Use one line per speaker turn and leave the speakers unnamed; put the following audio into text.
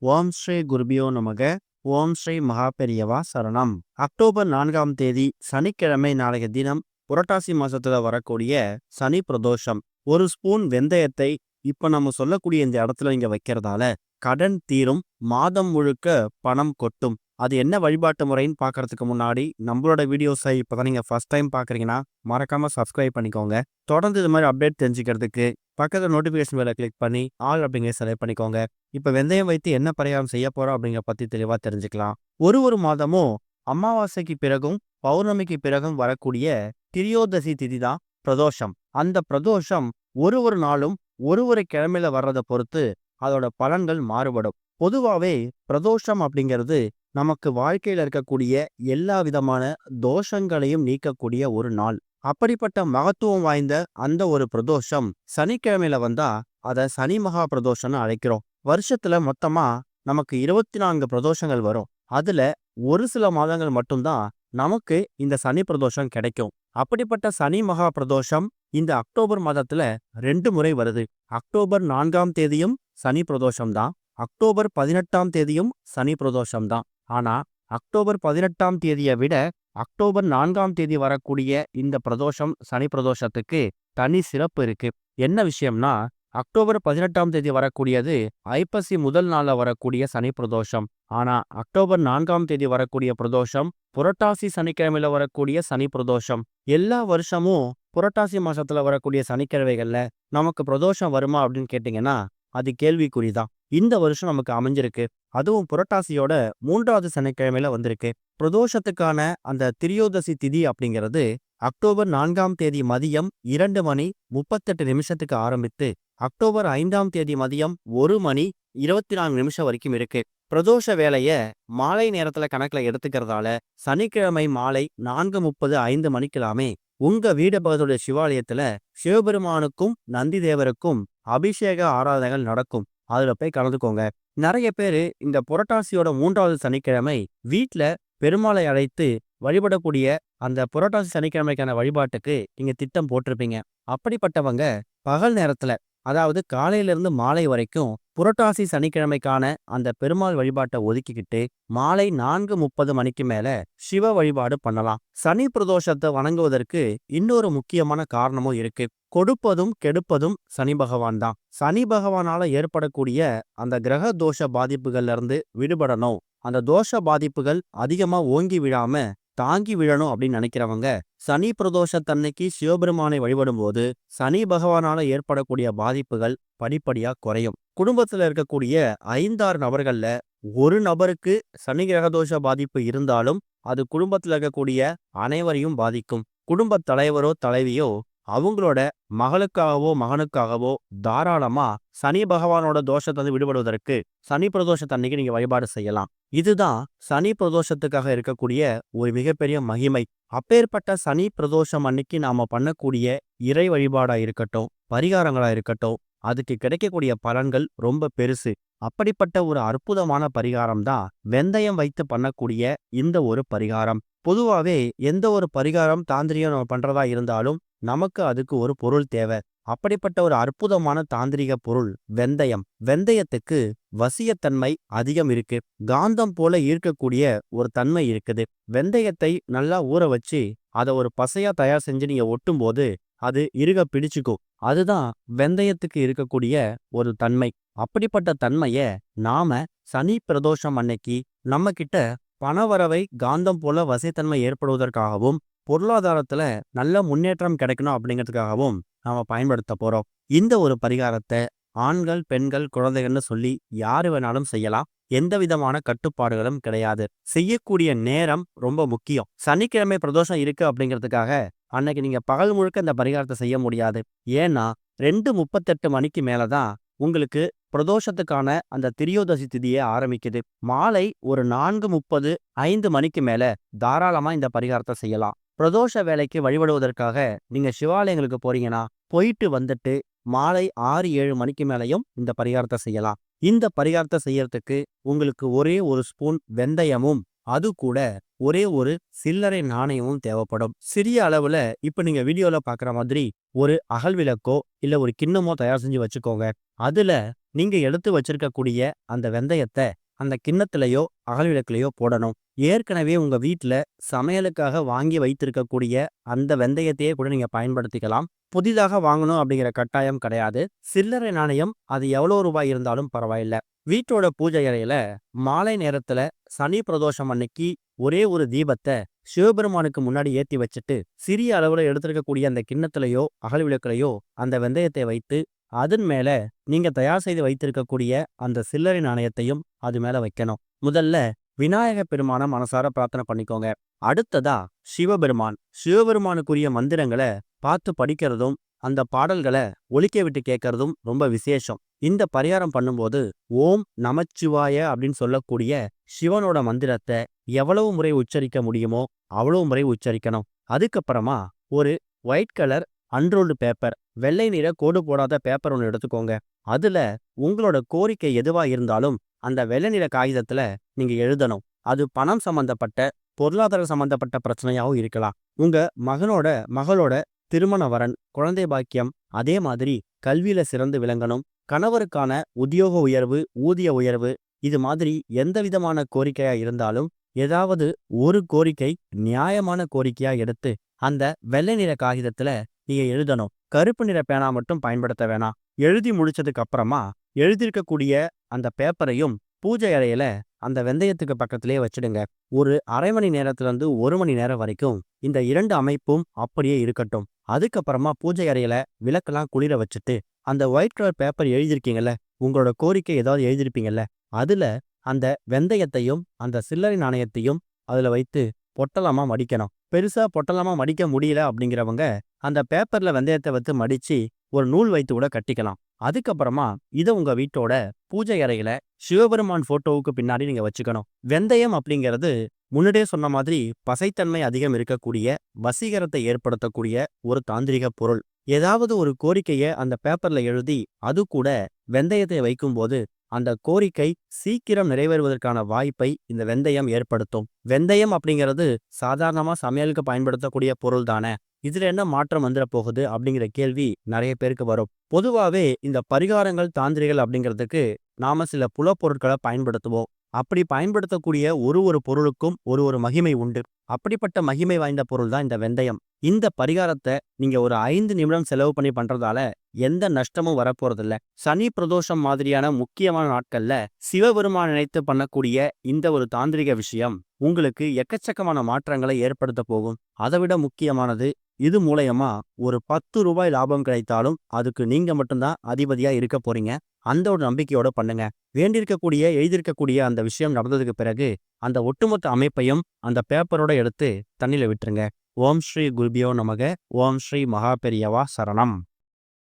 ஓம் ஸ்ரீ குருபியோ நமக. ஓம் ஸ்ரீ மகாபெரியவா சரணம். அக்டோபர் 4ஆம் தேதி சனிக்கிழமை நாளைய தினம் புரட்டாசி மாசத்துல வரக்கூடிய சனி பிரதோஷம். ஒரு ஸ்பூன் வெந்தயத்தை இப்ப நம்ம சொல்லக்கூடிய இந்த இடத்துல இங்க வைக்கிறதால கடன் தீரும், மாதம் முழுக்க பணம் கொட்டும். அது என்ன வழிபாட்டு முறைன்னு பார்க்கறதுக்கு முன்னாடி நம்மளோட வீடியோஸை இப்போதான் நீங்கள் ஃபர்ஸ்ட் டைம் பார்க்குறீங்கன்னா மறக்காமல் சப்ஸ்கிரைப் பண்ணிக்கோங்க. தொடர்ந்து இது மாதிரி அப்டேட் தெரிஞ்சுக்கிறதுக்கு பக்கத்தில் நோட்டிஃபிகேஷன் வேலை கிளிக் பண்ணி ஆல் அப்படிங்கிற செலக்ட் பண்ணிக்கோங்க. இப்போ வெந்தயம் வைத்து என்ன பரிகாரம் செய்ய போகிறோம் அப்படிங்கிற பற்றி தெளிவாக தெரிஞ்சுக்கலாம். ஒரு மாதமும் அமாவாசைக்கு பிறகும் பௌர்ணமிக்கு பிறகும் வரக்கூடிய திரியோதசி திதி தான் பிரதோஷம். அந்த பிரதோஷம் ஒரு நாளும் ஒரு கிழமையில வர்றதை பொறுத்து அதோட பலன்கள் மாறுபடும். பொதுவாகவே பிரதோஷம் அப்படிங்கிறது நமக்கு வாழ்க்கையில் இருக்கக்கூடிய எல்லா விதமான தோஷங்களையும் நீக்கக்கூடிய ஒரு நாள். அப்படிப்பட்ட மகத்துவம் வாய்ந்த அந்த ஒரு பிரதோஷம் சனிக்கிழமையில வந்தா அதை சனி மகா பிரதோஷம்னு அழைக்கிறோம். வருஷத்துல மொத்தமா நமக்கு 24 பிரதோஷங்கள் வரும். அதுல ஒரு சில மாதங்கள் மட்டும்தான் நமக்கு இந்த சனி பிரதோஷம் கிடைக்கும். அப்படிப்பட்ட சனி மகா பிரதோஷம் இந்த அக்டோபர் மாதத்துல 2 முறை வருது. அக்டோபர் 4ஆம் தேதியும் சனி பிரதோஷம் தான், அக்டோபர் 18ஆம் தேதியும் சனி பிரதோஷம் தான். ஆனா அக்டோபர் 18ஆம் தேதியை விட அக்டோபர் 4ஆம் தேதி வரக்கூடிய இந்த பிரதோஷம் சனி பிரதோஷத்துக்கு தனி சிறப்பு இருக்கு. என்ன விஷயம்னா, அக்டோபர் 18ஆம் தேதி வரக்கூடியது ஐப்பசி முதல் நாள்ல வரக்கூடிய சனி பிரதோஷம். ஆனா அக்டோபர் 4ஆம் தேதி வரக்கூடிய பிரதோஷம் புரட்டாசி சனிக்கிழமையில வரக்கூடிய சனி பிரதோஷம். எல்லா வருஷமும் புரட்டாசி மாசத்துல வரக்கூடிய சனிக்கிழமைகள்ல நமக்கு பிரதோஷம் வருமா அப்படின்னு கேட்டீங்கன்னா அது கேள்விக்குறிதான். இந்த வருஷம் நமக்கு அமைஞ்சிருக்கு. அதுவும் புரட்டாசியோட 3வது சனிக்கிழமையில வந்திருக்கு. பிரதோஷத்துக்கான அந்த திரியோதசி திதி அப்படிங்கிறது அக்டோபர் 4ஆம் தேதி மதியம் 2:38 ஆரம்பித்து அக்டோபர் 5ஆம் தேதி மதியம் 1:24 வரைக்கும் இருக்கு. பிரதோஷ வேலைய மாலை நேரத்துல கணக்குல எடுத்துக்கிறதால சனிக்கிழமை மாலை 4:30 5 மணிக்கெல்லாமே உங்க வீடு பக்கத்துடைய சிவாலயத்துல சிவபெருமானுக்கும் நந்தி தேவருக்கும் அபிஷேக ஆராதனைகள் நடக்கும். அதுல போய் கலந்துக்கோங்க. நிறைய பேரு இந்த புரட்டாசியோட 3வது சனிக்கிழமை வீட்டுல பெருமாளை அழைத்து வழிபடக்கூடிய அந்த புரட்டாசி சனிக்கிழமைக்கான வழிபாட்டுக்கு நீங்க திட்டம் போட்டிருப்பீங்க. அப்படிப்பட்டவங்க பகல் நேரத்துல, அதாவது காலையிலிருந்து மாலை வரைக்கும் புரட்டாசி சனிக்கிழமைக்கான அந்த பெருமாள் வழிபாட்டை ஒதுக்கிக்கிட்டு மாலை 4:30 மணிக்கு மேல சிவ வழிபாடு பண்ணலாம். சனி பிரதோஷத்தை வணங்குவதற்கு இன்னொரு முக்கியமான காரணமும் இருக்கு. கொடுப்பதும் கெடுப்பதும் சனி பகவான் தான். சனி பகவானால ஏற்படக்கூடிய அந்த கிரக தோஷ பாதிப்புகள்ல இருந்து விடுபடணும், அந்த தோஷ பாதிப்புகள் அதிகமா ஓங்கி விழாம தாங்கி விழணும் அப்படின்னு நினைக்கிறவங்க சனி பிரதோஷத்தன்னைக்கு சிவபெருமானை வழிபடும் போது சனி பகவானால ஏற்படக்கூடிய பாதிப்புகள் படிப்படியா குறையும். குடும்பத்துல இருக்கக்கூடிய 5-6 நபர்கள்ல ஒரு நபருக்கு சனி கிரகதோஷ பாதிப்பு இருந்தாலும் அது குடும்பத்துல இருக்கக்கூடிய அனைவரையும் பாதிக்கும். குடும்ப தலைவரோ தலைவியோ அவங்களோட மகளுக்காகவோ மகனுக்காகவோ தாராளமா சனி பகவானோட தோஷத்தை விடுபடுவதற்கு சனி பிரதோஷத்தன்னைக்கு நீங்க வழிபாடு செய்யலாம். இதுதான் சனி பிரதோஷத்துக்காக இருக்கக்கூடிய ஒரு மிகப்பெரிய மகிமை. அப்பேற்பட்ட சனி பிரதோஷம் அன்னைக்கு நாம பண்ணக்கூடிய இறை வழிபாடா இருக்கட்டும், பரிகாரங்களா இருக்கட்டும், அதுக்கு கிடைக்கக்கூடிய பலன்கள் ரொம்ப பெருசு. அப்படிப்பட்ட ஒரு அற்புதமான பரிகாரம் தான் வெந்தயம் வைத்து பண்ணக்கூடிய இந்த ஒரு பரிகாரம். பொதுவாவே எந்த ஒரு பரிகாரம் தாந்திரிகம் நம்ம பண்றதா இருந்தாலும் நமக்கு அதுக்கு ஒரு பொருள் தேவை. அப்படிப்பட்ட ஒரு அற்புதமான தாந்திரிக பொருள் வெந்தயம். வெந்தயத்துக்கு வசியத்தன்மை அதிகம் இருக்கு. காந்தம் போல ஈர்க்கக்கூடிய ஒரு தன்மை இருக்குது. வெந்தயத்தை நல்லா ஊற வச்சு அதை ஒரு பசையா தயார் செஞ்சு நீங்க ஒட்டும் போது அது இறுக பிடிச்சுக்கும். அதுதான் வெந்தயத்துக்கு இருக்கக்கூடிய ஒரு தன்மை. அப்படிப்பட்ட தன்மைய நாம சனி பிரதோஷம் அன்னைக்கு நம்ம கிட்ட பணவரவை காந்தம் போல வசைத்தன்மை ஏற்படுவதற்காகவும் பொருளாதாரத்துல நல்ல முன்னேற்றம் கிடைக்கணும் அப்படிங்கிறதுக்காகவும் நாம பயன்படுத்த போறோம். இந்த ஒரு பரிகாரத்தை ஆண்கள், பெண்கள், குழந்தைகள்னு சொல்லி யாரு வேணாலும் செய்யலாம். எந்த விதமான கட்டுப்பாடுகளும் கிடையாது. செய்யக்கூடிய நேரம் ரொம்ப முக்கியம். சனிக்கிழமை பிரதோஷம் இருக்கு அப்படிங்கிறதுக்காக அன்னைக்கு நீங்க பகல் முழுக்க இந்த பரிகாரத்தை செய்ய முடியாது. ஏன்னா 2:38 மணிக்கு மேலதான் உங்களுக்கு பிரதோஷத்துக்கான அந்த திரியோதசி திதியே ஆரம்பிக்குது. மாலை ஒரு 4:30 5 மணிக்கு மேல தாராளமா இந்த பரிகாரத்தை செய்யலாம். பிரதோஷ வேலைக்கு வழிபடுவதற்காக நீங்க சிவாலயங்களுக்கு போறீங்கன்னா போயிட்டு வந்துட்டு மாலை 6-7 மணிக்கு மேலையும் இந்த பரிகாரத்தை செய்யலாம். இந்த பரிகாரத்தை செய்யறதுக்கு உங்களுக்கு ஒரே ஒரு ஸ்பூன் வெந்தயமும் அது கூட ஒரே ஒரு சில்லறை நாணயமும் தேவைப்படும். சிறிய அளவுல இப்ப நீங்க வீடியோல பாக்குற மாதிரி ஒரு அகல் விளக்கோ இல்ல ஒரு கிண்ணமோ தயார் செஞ்சு வச்சுக்கோங்க. அதுல நீங்க எடுத்து வச்சிருக்கக்கூடிய அந்த வெந்தயத்தை அந்த கிண்ணத்திலேயோ அகல் விளக்குலையோ போடணும். ஏற்கனவே உங்க வீட்ல சமையலுக்காக வாங்கி வைத்திருக்கக்கூடிய அந்த வெந்தயத்தையே கூட நீங்க பயன்படுத்திக்கலாம். புதிதாக வாங்கணும் அப்படிங்கிற கட்டாயம் கிடையாது. சில்லறை நாணயம் அது எவ்வளோ ரூபாய் இருந்தாலும் பரவாயில்ல. வீட்டோட பூஜை அறையில மாலை நேரத்துல சனி பிரதோஷம் அன்னைக்கு ஒரே ஒரு தீபத்தை சிவபெருமானுக்கு முன்னாடி ஏத்தி வச்சுட்டு சிறிய அளவுல எடுத்திருக்கக்கூடிய அந்த கிண்ணத்திலேயோ அகல் விளக்குலையோ அந்த வெந்தயத்தை வைத்து அதன் மேல நீங்க தயார் செய்து வைத்திருக்கக்கூடிய அந்த சில்லறை நாணயத்தையும் அது மேல வைக்கணும். முதல்ல விநாயக பெருமான மனசார பிரார்த்தனை பண்ணிக்கோங்க. அடுத்ததா சிவபெருமானுக்குரிய மந்திரங்களை பார்த்து படிக்கிறதும் அந்த பாடல்களை ஒலிக்க விட்டு கேட்கறதும் ரொம்ப விசேஷம். இந்த பரிகாரம் பண்ணும்போது ஓம் நமச்சிவாய அப்படின்னு சொல்லக்கூடிய சிவனோட மந்திரத்தை எவ்வளவு முறை உச்சரிக்க முடியுமோ அவ்வளவு முறை உச்சரிக்கணும். அதுக்கப்புறமா ஒரு ஒயிட் கலர் அன்ரோல்டு பேப்பர், வெள்ளை நிற கோடு போடாத பேப்பர் ஒன்று எடுத்துக்கோங்க. அதுல உங்களோட கோரிக்கை எதுவா இருந்தாலும் அந்த வெள்ளை நிற காகிதத்துல நீங்க எழுதணும். அது பணம் சம்பந்தப்பட்ட பொருளாதார சம்பந்தப்பட்ட பிரச்சனையாகவும் இருக்கலாம். உங்க மகளோட திருமண வரன், குழந்தை பாக்கியம், அதே மாதிரி கல்வியில சிறந்து விளங்கணும், கணவருக்கான உத்தியோக உயர்வு, ஊதிய உயர்வு, இது மாதிரி எந்த விதமான கோரிக்கையா இருந்தாலும் ஏதாவது ஒரு கோரிக்கை நியாயமான கோரிக்கையா எடுத்து அந்த வெள்ளை நிற காகிதத்துல நீங்க எழுதணும். கருப்பு நிற பேனா மட்டும் பயன்படுத்த வேணாம். எழுதி முடிச்சதுக்கு அப்புறமா எழுதியிருக்கக்கூடிய அந்த பேப்பரையும் பூஜை அறையில அந்த வெந்தயத்துக்கு பக்கத்திலேயே வச்சிடுங்க. ஒரு அரை மணி நேரத்திலிருந்து 1 மணி நேரம் வரைக்கும் இந்த 2 அமைப்பும் அப்படியே இருக்கட்டும். அதுக்கப்புறமா பூஜை அறையில விளக்கெல்லாம் குளிர வச்சுட்டு அந்த ஒயிட் கலர் பேப்பர் எழுதியிருக்கீங்கல்ல, உங்களோட கோரிக்கை ஏதாவது எழுதியிருப்பீங்கல்ல, அதுல அந்த வெந்தயத்தையும் அந்த சில்லறை நாணயத்தையும் அதுல வைத்து பொட்டலமா மடிக்கணும். பெருசா பொட்டலமா மடிக்க முடியல அப்படிங்கிறவங்க அந்த பேப்பர்ல வெந்தயத்தை வைத்து மடிச்சு ஒரு நூல் வைத்து கூட கட்டிக்கலாம். அதுக்கப்புறமா இதை உங்க வீட்டோட பூஜை அறையில சிவபெருமான் போட்டோவுக்கு பின்னாடி நீங்க வச்சுக்கணும். வெந்தயம் அப்படிங்கிறது முன்னாடியே சொன்ன மாதிரி பசைத்தன்மை அதிகம் இருக்கக்கூடிய, வசீகரத்தை ஏற்படுத்தக்கூடிய ஒரு தாந்திரிக பொருள். ஏதாவது ஒரு கோரிக்கையை அந்த பேப்பர்ல எழுதி அது கூட வெந்தயத்தை வைக்கும்போது அந்த கோரிக்கை சீக்கிரம் நிறைவேறுவதற்கான வாய்ப்பை இந்த வெந்தயம் ஏற்படுத்தும். வெந்தயம் அப்படிங்கிறது சாதாரணமா சமையலுக்கு பயன்படுத்தக்கூடிய பொருள் தானே, இதுல என்ன மாற்றம் வந்துட போகுது அப்படிங்கிற கேள்வி நிறைய பேருக்கு வரும். பொதுவாவே இந்த பரிகாரங்கள், தாந்திரிகள் அப்படிங்கிறதுக்கு நாம சில புலப்பொருட்களை பயன்படுத்துவோம். அப்படி பயன்படுத்தக்கூடிய ஒரு பொருளுக்கும் ஒரு மகிமை உண்டு. அப்படிப்பட்ட மகிமை வாய்ந்த பொருள் தான் இந்த வெந்தயம். இந்த பரிகாரத்தை நீங்க ஒரு 5 நிமிடம் செலவு பண்ணி பண்றதால எந்த நஷ்டமும் வரப்போறதில்ல. சனி பிரதோஷம் மாதிரியான முக்கியமான நாட்கள்ல சிவபெருமான் நினைத்து பண்ணக்கூடிய இந்த ஒரு தாந்திரிக விஷயம் உங்களுக்கு எக்கச்சக்கமான மாற்றங்களை ஏற்படுத்த போகும். அதை விட முக்கியமானது, இது மூலயமா ஒரு 10 ரூபாய் லாபம் கிடைத்தாலும் அதுக்கு நீங்க மட்டும்தான் அதிபதியா இருக்க போறீங்க. அந்த ஒரு நம்பிக்கையோட பண்ணுங்க. எழுதியிருக்கக்கூடிய அந்த விஷயம் நடந்ததுக்கு பிறகு அந்த ஒட்டுமொத்த அமைப்பையும் அந்த பேப்பரோட எடுத்து தண்ணியில விட்டுருங்க. ஓம் ஸ்ரீ குருபியோ நமக. ஓம் ஸ்ரீ மகாபெரியவா சரணம்.